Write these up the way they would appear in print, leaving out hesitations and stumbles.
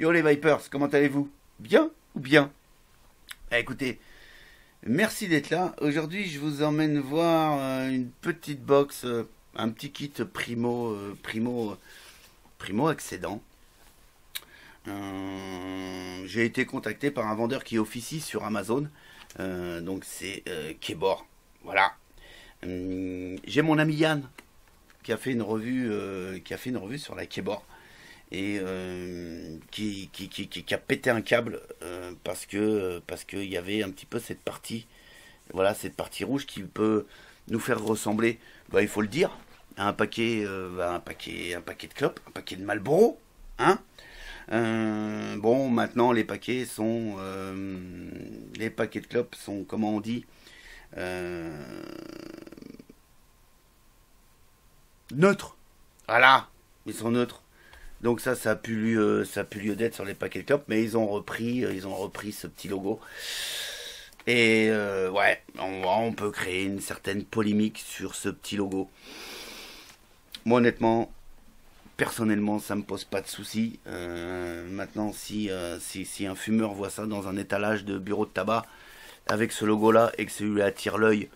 Yo les Vipers, comment allez-vous? Bien ou bien? Écoutez, merci d'être là. Aujourd'hui, je vous emmène voir une petite box, un petit kit primo accédant. J'ai été contacté par un vendeur qui officie sur Amazon. Donc c'est Kebor. Voilà. J'ai mon ami Yann qui a fait une revue, sur la Kebor et qui a pété un câble parce qu'il y avait un petit peu cette partie, voilà, cette partie rouge qui peut nous faire ressembler, bah, il faut le dire, à un paquet de clopes, un paquet de Marlboro, hein. Bon, maintenant les paquets de clopes sont, comment on dit, neutres. Voilà, ils sont neutres. Donc ça a plus lieu d'être sur les paquets de clopes, mais ils ont repris ce petit logo. Et ouais, on peut créer une certaine polémique sur ce petit logo. Moi honnêtement, personnellement, ça me pose pas de soucis. Maintenant, si un fumeur voit ça dans un étalage de bureau de tabac avec ce logo-là et que celui-là attire l'œil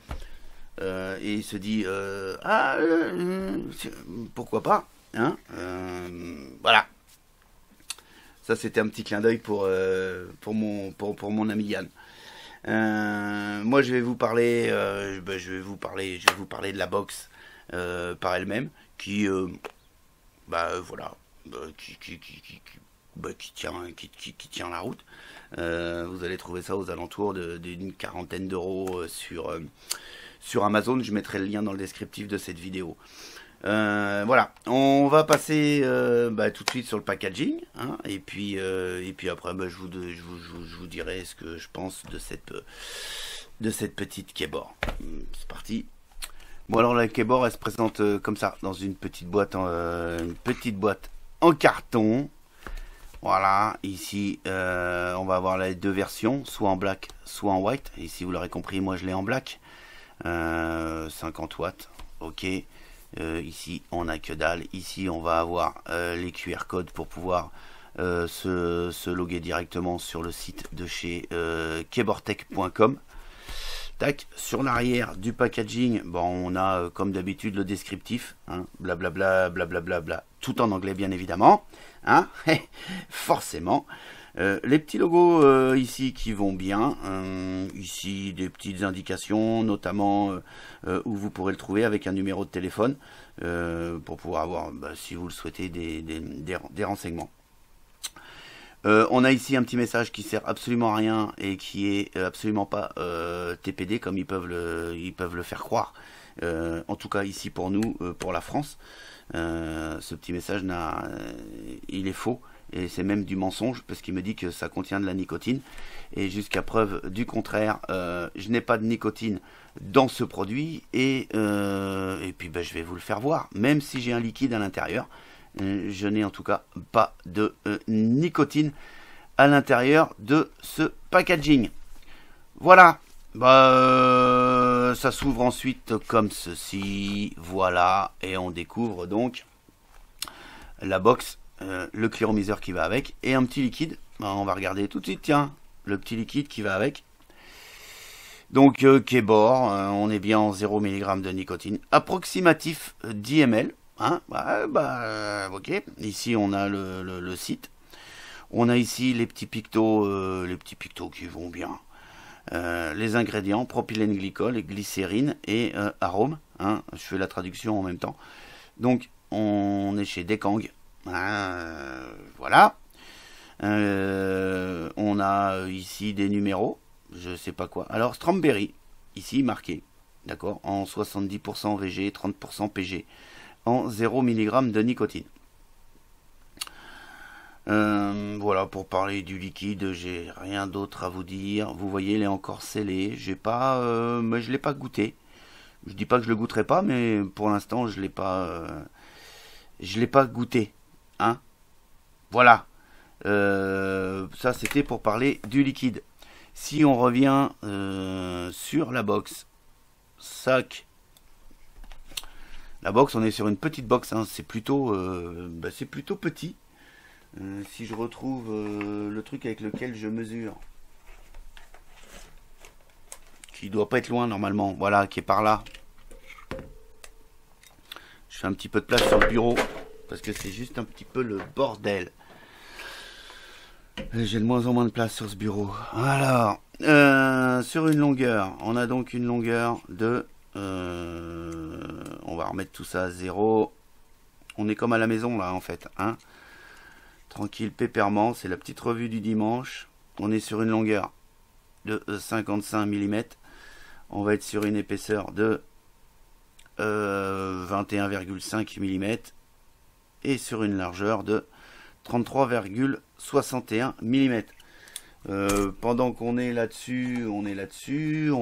et il se dit pourquoi pas, hein, voilà. Ça, c'était un petit clin d'œil pour mon ami Yann. Moi, je vais vous parler de la box par elle-même qui voilà, qui tient la route. Vous allez trouver ça aux alentours d'une quarantaine d'euros sur Amazon. Je mettrai le lien dans le descriptif de cette vidéo. Voilà, on va passer tout de suite sur le packaging, hein, et puis après je vous dirai ce que je pense de cette petite Kebor. C'est parti. Bon, alors la Kebor, elle se présente comme ça, dans une petite boîte en carton. Voilà, ici on va avoir les deux versions, soit en black, soit en white. Ici vous l'aurez compris, moi je l'ai en black. 50 watts, ok. Ici on a que dalle. Ici on va avoir les QR codes pour pouvoir se loguer directement sur le site de chez kebortech.com. Tac, sur l'arrière du packaging, bon, on a comme d'habitude le descriptif, hein, blablabla, blablabla, tout en anglais bien évidemment, hein, forcément. Les petits logos ici qui vont bien, ici des petites indications, notamment où vous pourrez le trouver avec un numéro de téléphone pour pouvoir avoir, si vous le souhaitez, des renseignements. On a ici un petit message qui sert absolument à rien et qui est absolument pas TPD comme ils peuvent le faire croire. En tout cas ici pour nous, pour la France, ce petit message il est faux et c'est même du mensonge parce qu'il me dit que ça contient de la nicotine et jusqu'à preuve du contraire, je n'ai pas de nicotine dans ce produit et puis je vais vous le faire voir, même si j'ai un liquide à l'intérieur. Je n'ai en tout cas pas de nicotine à l'intérieur de ce packaging. Voilà. Ça s'ouvre ensuite comme ceci. Voilà. Et on découvre donc la box, le cléromiseur qui va avec et un petit liquide. On va regarder tout de suite. Tiens, le petit liquide qui va avec. Donc Kebor, on est bien en 0 mg de nicotine. Approximatif 10 ml. Hein, ok. Ici on a le site. On a ici les petits pictos qui vont bien. Les ingrédients, propylène glycol, glycérine et arôme. Hein, je fais la traduction en même temps. Donc on est chez Dekang. Voilà. On a ici des numéros. Je sais pas quoi. Alors Strawberry, ici marqué. D'accord, en 70% VG, 30% PG. En 0 mg de nicotine. Voilà, pour parler du liquide, j'ai rien d'autre à vous dire. Vous voyez, il est encore scellé. Mais je l'ai pas goûté. Je dis pas que je le goûterai pas, mais pour l'instant, je l'ai pas goûté. Hein, voilà. Ça, c'était pour parler du liquide. Si on revient sur la box, sac. La box, on est sur une petite box, hein. C'est plutôt petit. Si je retrouve le truc avec lequel je mesure, qui doit pas être loin normalement, voilà, qui est par là. Je fais un petit peu de place sur le bureau parce que c'est juste un petit peu le bordel. J'ai de moins en moins de place sur ce bureau. Alors, sur une longueur, on a donc une longueur de... on va remettre tout ça à 0. On est comme à la maison là en fait. Hein, tranquille, pépèrement. C'est la petite revue du dimanche. On est sur une longueur de 55 mm. On va être sur une épaisseur de 21,5 mm. Et sur une largeur de 33,61 mm. Pendant qu'on est là-dessus, on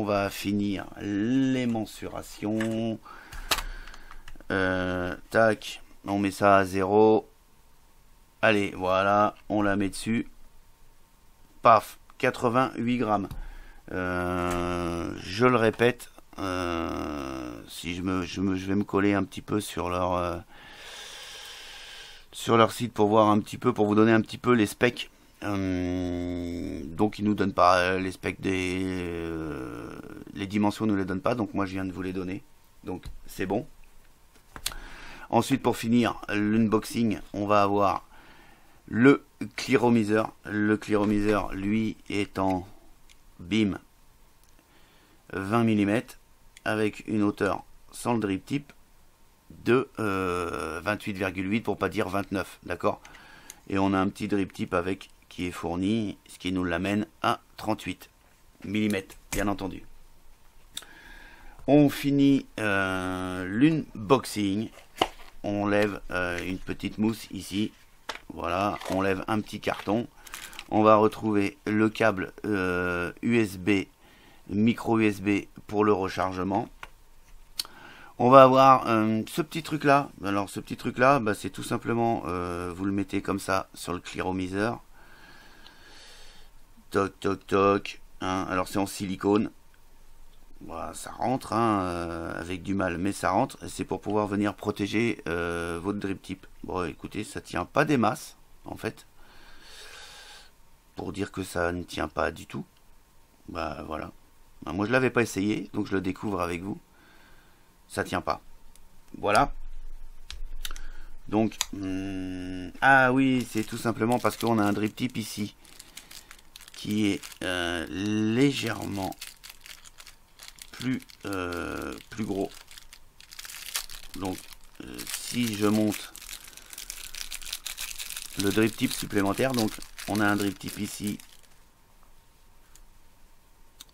va finir les mensurations. Tac, on met ça à 0. Allez, voilà, on la met dessus. Paf, 88 grammes. Je le répète, si je vais me coller un petit peu sur leur site pour voir un petit peu, pour vous donner un petit peu les specs. Donc ils nous donnent pas les specs les dimensions nous les donnent pas, donc moi je viens de vous les donner, donc c'est bon. Ensuite, pour finir l'unboxing, on va avoir le clearomiseur. Le clearomiseur, lui, est en BIM 20 mm avec une hauteur sans le drip tip de 28,8 pour pas dire 29, d'accord. Et on a un petit drip tip avec qui est fourni, ce qui nous l'amène à 38 mm, bien entendu. On finit l'unboxing. On lève une petite mousse ici. Voilà, on lève un petit carton. On va retrouver le câble USB, micro USB pour le rechargement. On va avoir ce petit truc là. Alors ce petit truc là, bah, c'est tout simplement, vous le mettez comme ça sur le clearomiseur. Toc toc toc. Hein. Alors c'est en silicone. Voilà, ça rentre hein, avec du mal, mais ça rentre. C'est pour pouvoir venir protéger votre drip tip. Bon, écoutez, ça tient pas des masses en fait. Pour dire que ça ne tient pas du tout. Bah voilà. Ben, moi je l'avais pas essayé, donc je le découvre avec vous. Ça tient pas. Voilà. Donc, ah oui, c'est tout simplement parce qu'on a un drip tip ici qui est légèrement plus gros. Donc, si je monte le drip tip supplémentaire, donc on a un drip tip ici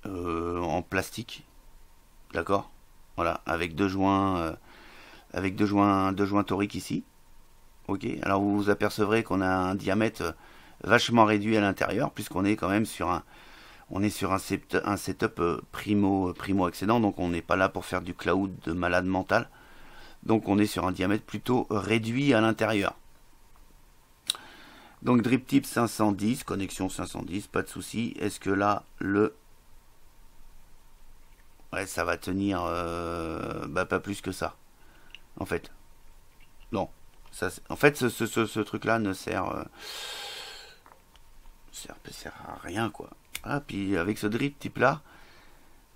en plastique, d'accord, voilà, avec deux joints toriques ici. Ok, alors vous vous apercevrez qu'on a un diamètre vachement réduit à l'intérieur, puisqu'on est quand même sur un setup primo accédant, donc on n'est pas là pour faire du cloud de malade mental. Donc on est sur un diamètre plutôt réduit à l'intérieur. Donc drip tip 510, connexion 510, pas de souci. Est-ce que là ouais, ça va tenir bah, pas plus que ça. En fait. Non. Ça, en fait, ce truc-là ne sert à rien, quoi. Ah, puis avec ce drip type là,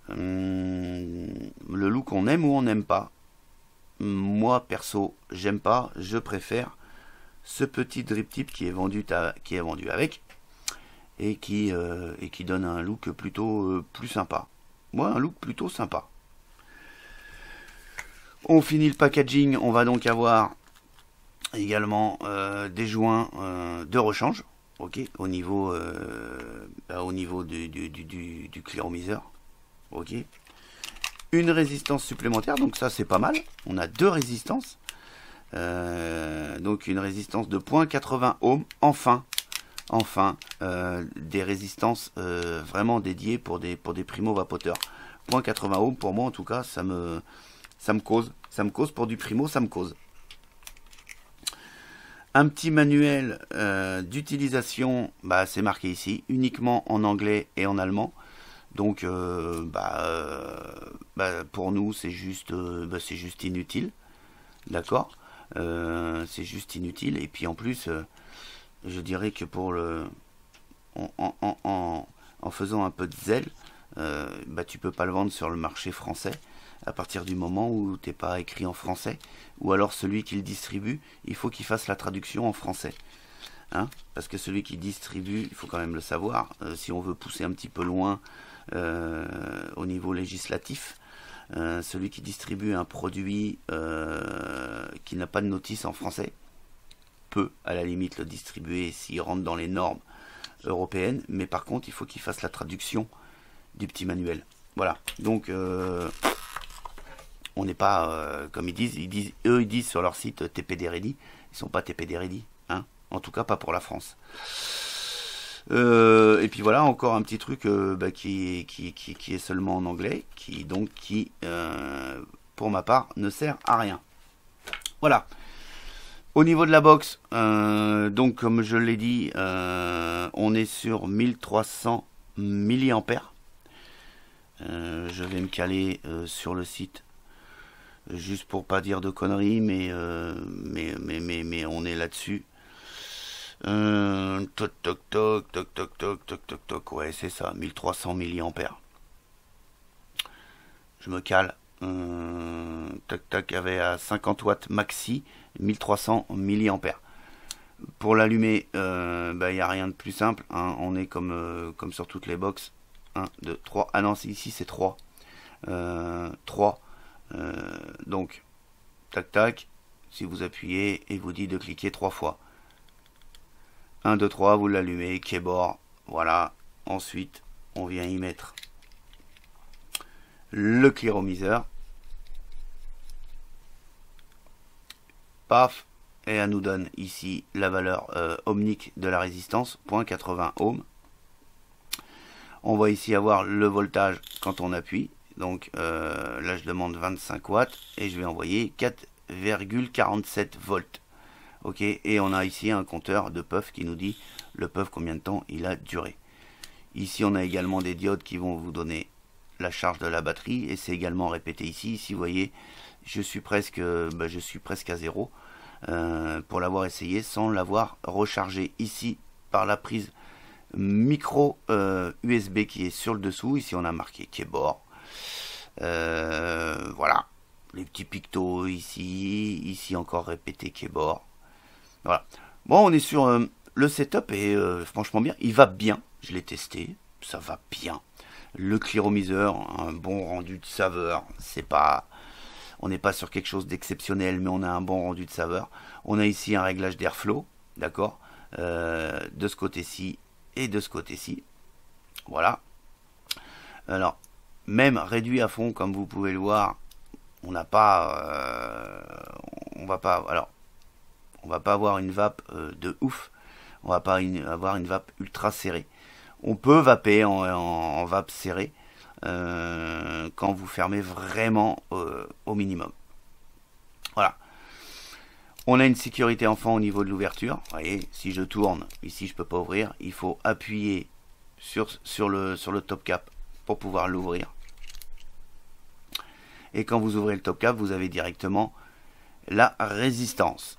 le look on aime ou on n'aime pas. Moi perso, j'aime pas, je préfère ce petit drip tip qui est vendu avec et qui donne un look plutôt plus sympa. Moi, un look plutôt sympa. On finit le packaging, on va donc avoir également des joints de rechange. Ok, au niveau du clearomiseur. Ok. Une résistance supplémentaire, donc ça c'est pas mal. On a deux résistances. Donc une résistance de 0.80 ohms. Enfin, des résistances vraiment dédiées pour des primo-vapoteurs. 0.80 ohms pour moi en tout cas, ça me cause pour du primo, ça me cause. Un petit manuel d'utilisation, bah, c'est marqué ici, uniquement en anglais et en allemand. Donc, pour nous, c'est juste inutile. D'accord, c'est juste inutile. Et puis en plus, je dirais que pour le en faisant un peu de zèle, bah, tu peux pas le vendre sur le marché français à partir du moment où t'es pas écrit en français, ou alors celui qui le distribue, il faut qu'il fasse la traduction en français. Hein, parce que celui qui distribue, il faut quand même le savoir, si on veut pousser un petit peu loin au niveau législatif, celui qui distribue un produit qui n'a pas de notice en français peut à la limite le distribuer s'il rentre dans les normes européennes, mais par contre il faut qu'il fasse la traduction du petit manuel. Voilà, donc on n'est pas, comme eux ils disent sur leur site TPD Ready, ils sont pas TPD Ready, hein, en tout cas pas pour la France. Et puis voilà, encore un petit truc bah, qui est seulement en anglais, qui pour ma part ne sert à rien. Voilà. Au niveau de la box, donc comme je l'ai dit, on est sur 1300 milliampères. Je vais me caler sur le site juste pour pas dire de conneries, mais on est là-dessus. Toc toc toc toc toc toc toc toc toc, ouais c'est ça, 1300 milliampères. Je me cale. Tac tac, avait à 50 watts maxi, 1300 milliampères. Pour l'allumer, bah, y a rien de plus simple, hein. On est comme sur toutes les box. 1, 2, 3. Ah non, ici c'est 3. 3. Donc, tac tac. Si vous appuyez et vous dit de cliquer 3 fois. 1, 2, 3, vous l'allumez, keyboard. Voilà. Ensuite, on vient y mettre le cléromiseur. Paf. Et elle nous donne ici la valeur ohmique de la résistance, 0.80 ohms. On va ici avoir le voltage quand on appuie. Donc là je demande 25 watts et je vais envoyer 4,47 volts. Ok, et on a ici un compteur de puff qui nous dit le puff combien de temps il a duré. Ici on a également des diodes qui vont vous donner la charge de la batterie et c'est également répété ici. Ici vous voyez je suis presque à zéro pour l'avoir essayé sans l'avoir rechargé ici par la prise micro USB qui est sur le dessous. Ici on a marqué keyboard. Voilà, les petits pictos ici encore répété keyboard. Voilà, bon on est sur le setup et franchement bien, il va bien, je l'ai testé, ça va bien. Le cléromiseur, un bon rendu de saveur, c'est pas, on n'est pas sur quelque chose d'exceptionnel, mais on a un bon rendu de saveur. On a ici un réglage d'airflow, d'accord, de ce côté-ci et de ce côté-ci. Voilà. Alors, même réduit à fond, comme vous pouvez le voir, on n'a pas, on va pas avoir une vape de ouf. On va pas avoir une vape ultra serrée. On peut vaper en vape serrée quand vous fermez vraiment au minimum. Voilà. On a une sécurité enfant au niveau de l'ouverture. Vous voyez, si je tourne, ici je peux pas ouvrir. Il faut appuyer sur le top cap pour pouvoir l'ouvrir. Et quand vous ouvrez le top cap, vous avez directement la résistance.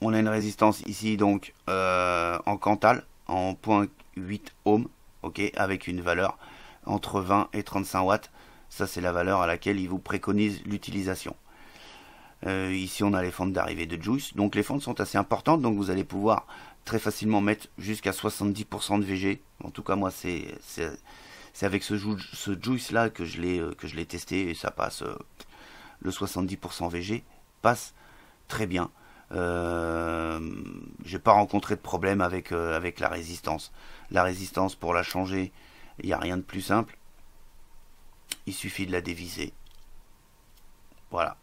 On a une résistance ici donc en Cantal, en 0.8 ohms, ok, avec une valeur entre 20 et 35 watts. Ça c'est la valeur à laquelle il vous préconise l'utilisation. Ici on a les fentes d'arrivée de Juice, donc les fentes sont assez importantes, donc vous allez pouvoir très facilement mettre jusqu'à 70% de VG. En tout cas moi c'est avec ce Juice là que je l'ai testé et ça passe, le 70% VG passe très bien. J'ai pas rencontré de problème avec la résistance. La résistance pour la changer, il n'y a rien de plus simple. Il suffit de la dévisser. Voilà.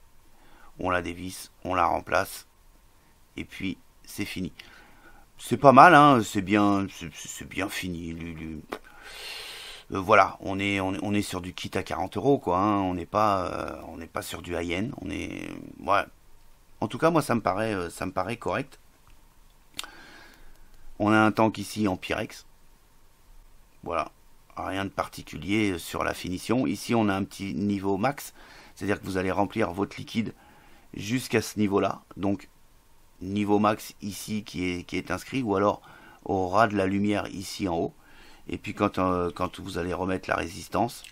On la dévisse, on la remplace et puis c'est fini. C'est pas mal, hein, c'est bien fini. Voilà, on est sur du kit à 40 €, quoi. Hein, on n'est pas sur du high-end. Ouais. En tout cas, moi, ça me paraît correct. On a un tank ici en Pyrex. Voilà, rien de particulier sur la finition. Ici, on a un petit niveau max, c'est-à-dire que vous allez remplir votre liquide jusqu'à ce niveau-là. Donc, niveau max ici qui est inscrit, ou alors au ras de la lumière ici en haut. Et puis quand vous allez remettre la résistance,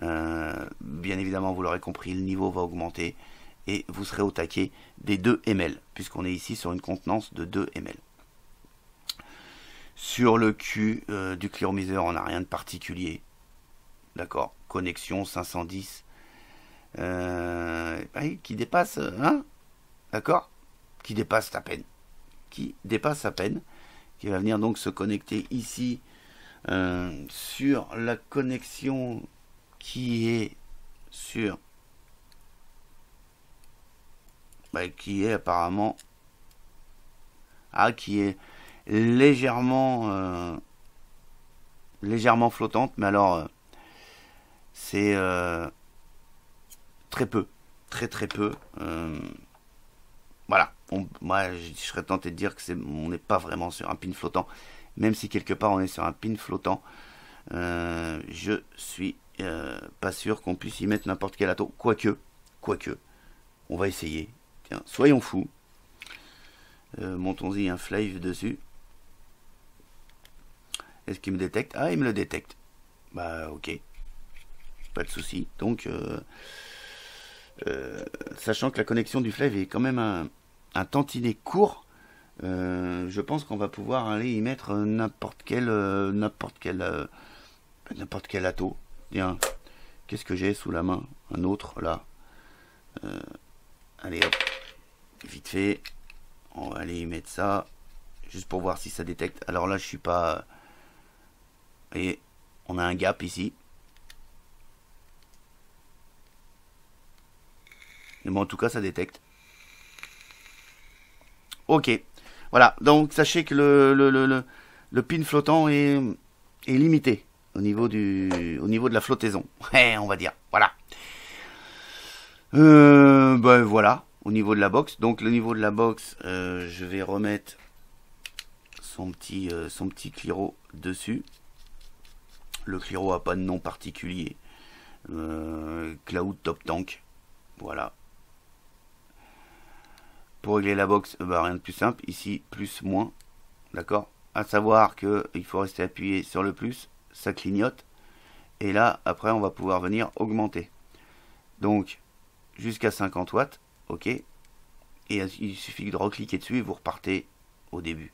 bien évidemment vous l'aurez compris, le niveau va augmenter et vous serez au taquet des 2 ml, puisqu'on est ici sur une contenance de 2 ml. Sur le cul du cléromiseur, on n'a rien de particulier. D'accord, connexion 510 qui dépasse, hein, d'accord, qui dépasse à peine. Qui dépasse à peine. Qui va venir donc se connecter ici sur la connexion qui est sur qui est apparemment qui est légèrement flottante, mais alors c'est très peu, très peu. Voilà, moi je serais tenté de dire que on n'est pas vraiment sur un pin flottant, même si quelque part on est sur un pin flottant. Je suis pas sûr qu'on puisse y mettre n'importe quel atto, quoique, on va essayer. Tiens, soyons fous. Montons-y un flave dessus. Est-ce qu'il me détecte? Ah, il me le détecte. Bah, ok. Pas de souci. Donc, sachant que la connexion du flave est quand même un tantinet court, je pense qu'on va pouvoir aller y mettre n'importe quel atto. Tiens, qu'est-ce que j'ai sous la main? Un autre, là. Allez, hop. Vite fait. On va aller y mettre ça. Juste pour voir si ça détecte. Alors là, je suis pas... Vous voyez, on a un gap ici. Mais bon, en tout cas, ça détecte. Ok. Voilà. Donc, sachez que le pin flottant est limité au niveau de la flottaison. Ouais, on va dire. Voilà. Ben voilà. Au niveau de la box. Donc, le niveau de la box, je vais remettre son petit Cliro dessus. Le Cliro a pas de nom particulier. Cloud Top Tank. Voilà. Pour régler la box, rien de plus simple. Ici, plus, moins. D'accord. À savoir que il faut rester appuyé sur le plus. Ça clignote. Et là, après, on va pouvoir venir augmenter. Donc, jusqu'à 50 watts. OK. Et il suffit de recliquer dessus et vous repartez au début.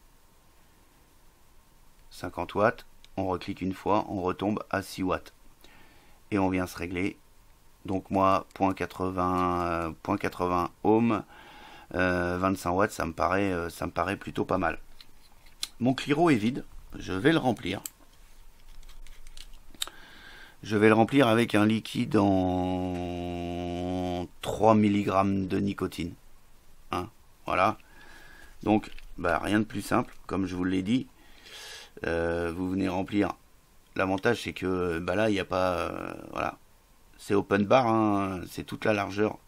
50 watts. On reclique une fois. On retombe à 6 watts. Et on vient se régler. Donc moi, 0.80 ohms. 25 watts, ça me paraît plutôt pas mal. Mon Cliro est vide, je vais le remplir. Je vais le remplir avec un liquide en 3 mg de nicotine. Hein, voilà. Donc, rien de plus simple, comme je vous l'ai dit. Vous venez remplir. L'avantage, c'est que là, il n'y a pas... voilà. C'est open bar, hein, c'est toute la largeur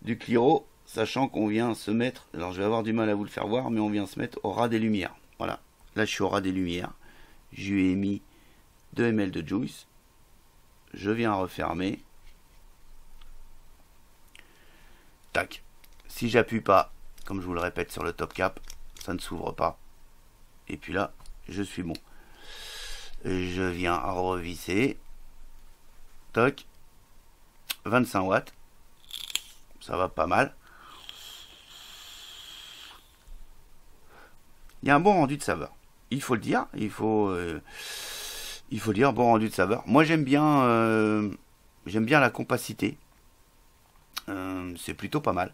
du Cliro. Sachant qu'on vient se mettre, alors je vais avoir du mal à vous le faire voir, mais on vient se mettre au ras des lumières. Voilà, là je suis au ras des lumières. Je lui ai mis 2 ml de juice. Je viens refermer. Tac. Si j'appuie pas, comme je vous le répète sur le top cap, ça ne s'ouvre pas. Et puis là, je suis bon. Je viens revisser. Toc. 25 watts. Ça va pas mal. Il y a un bon rendu de saveur. Il faut le dire. Il faut dire bon rendu de saveur. Moi j'aime bien la compacité. C'est plutôt pas mal.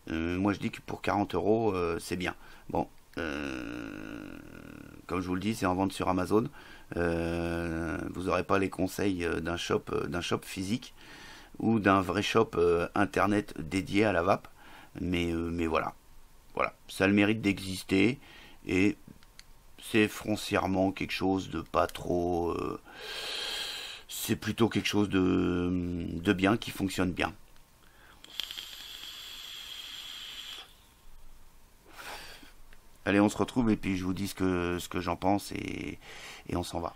Moi je dis que pour 40 euros c'est bien. Bon, comme je vous le dis, c'est en vente sur Amazon. Vous n'aurez pas les conseils d'un shop physique ou d'un vrai shop internet dédié à la vape. Mais voilà. Voilà. Ça a le mérite d'exister. Et c'est foncièrement quelque chose de pas trop... c'est plutôt quelque chose de bien, qui fonctionne bien. Allez, on se retrouve et puis je vous dis ce que j'en pense et on s'en va.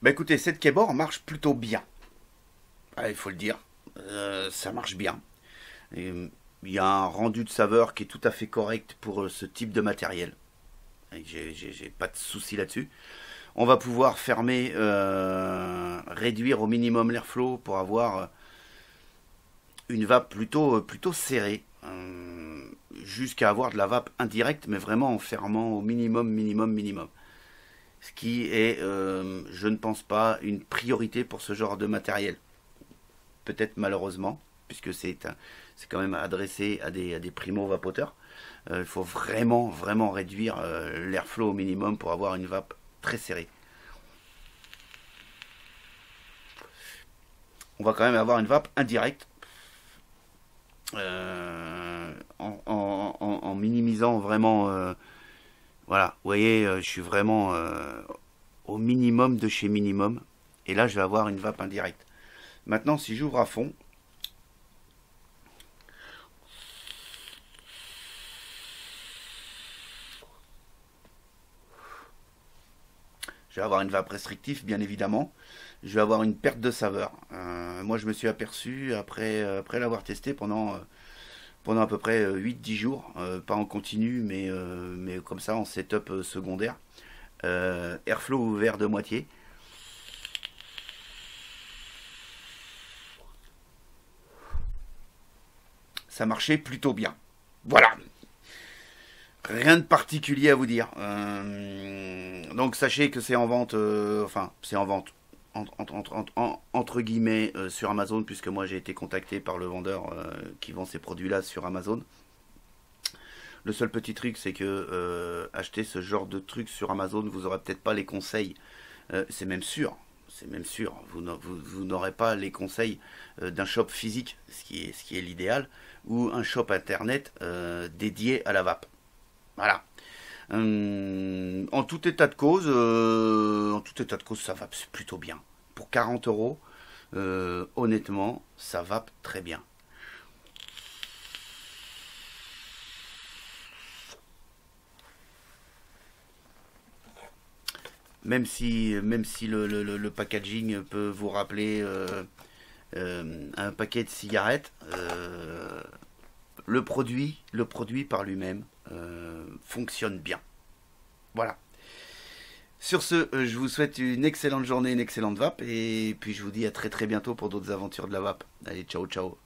Écoutez, cette keyboard marche plutôt bien. Il faut le dire. Ça marche bien. Et, il y a un rendu de saveur qui est tout à fait correct pour ce type de matériel. J'ai pas de souci là-dessus. On va pouvoir fermer, réduire au minimum l'airflow pour avoir une vape plutôt serrée, jusqu'à avoir de la vape indirecte, mais vraiment en fermant au minimum. Ce qui est, je ne pense pas, une priorité pour ce genre de matériel. Peut-être malheureusement, puisque c'est quand même adressé à des primo-vapoteurs. Il faut vraiment réduire l'airflow au minimum pour avoir une vape très serrée. On va quand même avoir une vape indirecte, en minimisant vraiment. Voilà, vous voyez, je suis vraiment au minimum de chez minimum. Et là, je vais avoir une vape indirecte. Maintenant, si j'ouvre à fond, je vais avoir une vape restrictive, bien évidemment. Je vais avoir une perte de saveur. Moi, je me suis aperçu, après l'avoir testé pendant à peu près 8-10 jours, pas en continu, mais comme ça, en setup secondaire. Airflow ouvert de moitié. Ça marchait plutôt bien. Voilà. Rien de particulier à vous dire. Donc sachez que c'est en vente, enfin c'est en vente entre guillemets sur Amazon, puisque moi j'ai été contacté par le vendeur qui vend ces produits-là sur Amazon. Le seul petit truc, c'est que acheter ce genre de truc sur Amazon, vous n'aurez peut-être pas les conseils. C'est même sûr. Vous n'aurez pas les conseils d'un shop physique, ce qui est l'idéal, ou un shop internet dédié à la vape. Voilà. En tout état de cause, ça va plutôt bien. Pour 40 euros, honnêtement, ça va très bien. Même si le packaging peut vous rappeler un paquet de cigarettes, le produit par lui-même fonctionne bien. Voilà. Sur ce, je vous souhaite une excellente journée, une excellente vape, et puis je vous dis à très très bientôt pour d'autres aventures de la vape. Allez, ciao ciao.